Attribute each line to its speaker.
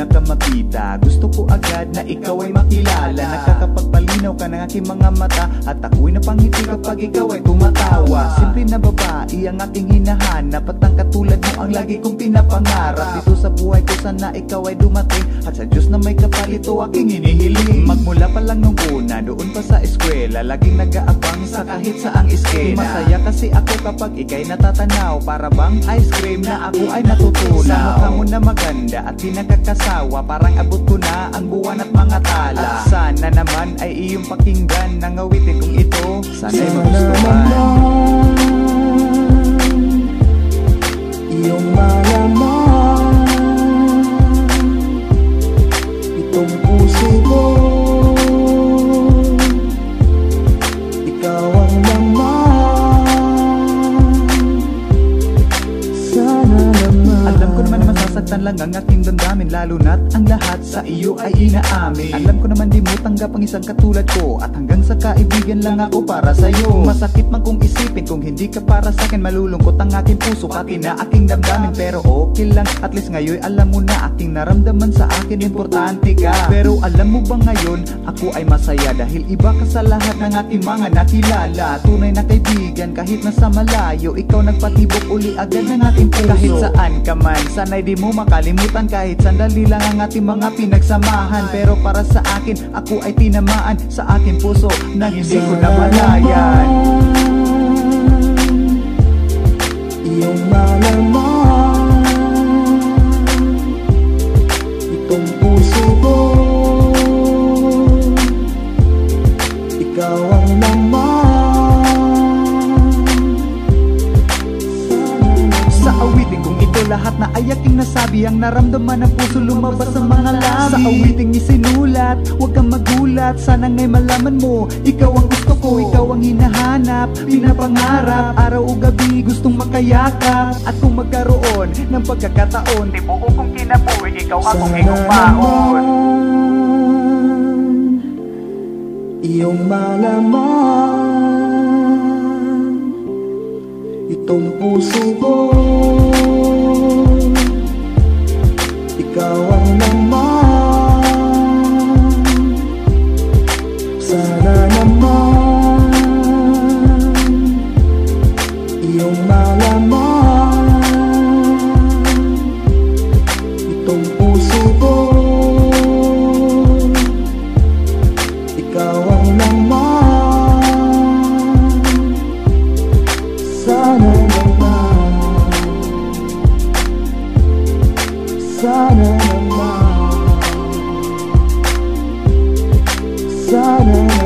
Speaker 1: una ka makita, gusto ko agad na ikaw ay makilala. Nakakapagpalinaw ka ng aking mga mata, at ako'y napangiti kapag ikaw ay tumatawa. Simple na babae ang aking hinahanap, at ang katulad mo ang lagi kong pinapangarap. Dito sa buhay ko sana ikaw ay dumating, at sa Diyos na may kapalito aking hinihiling. Magmula pa lang nung una, doon pa sa eskwela, laging nag-aabang sa kahit saang iskena. Masaya kasi ako kapag ika'y natatanaw, para bang ice cream na ako ay natutunaw. Sa mukha mo na maganda at di nakakasawa, parang abot ko na ang buwan at mga tala. At sana naman ay iyong pakinggan ng awitin kong ito, sana'y magustuhan.
Speaker 2: Iyong malaman itong puso ko, ikaw ang laman. Sana naman.
Speaker 1: Alam ko naman na masasaktan lang ang aking damdamin, lalo na't ang lahat sa iyo ay inaamin. Alam ko naman di mo tanggap ang isang katulad ko, at hanggang sa kaibigan lang ako para sa'yo. Masakit man kung isipin, kung hindi ka para sa'kin, malulungkot ang aking puso, pati na aking damdamin. Pero okay lang, at least ngayon alam mo na aking naramdaman sa akin, importante ka. Pero alam mo ba ngayon, ako ay masaya dahil iba ka sa lahat ng aking mga nakilala. Tunay na kaibigan kahit nasa malayo, ikaw nagpatibok uli agad ng aking puso. Kahit saan ka man, sana'y di mo makalimutan, kahit sandali lang ang ating mga pinagsamahan. Pero para sa akin, ako ay tinamaan sa aking puso na hindi ko namalayan.
Speaker 2: Iyong malaman itong puso ko, ikaw ang laman.
Speaker 1: Sa awitin kong ito, lahat na ay aking nasabi, ang naramdaman ng puso lumabas sa mga labi. Sa awiting isinulat, huwag kang magulat, sana nga'y malaman mo, ikaw ang gusto ko, ikaw ang hinahanap, pinapangarap, araw o gabi gustong makayakap. At kung magkaroon ng pagkakataon, di buo kong kinabuhi, ikaw akong inupaon.
Speaker 2: Iyong malaman itong puso ko, ikaw ang laman. Sana naman iyong malaman itong puso ko, ikaw ang laman. Sana naman, sana naman, sana naman.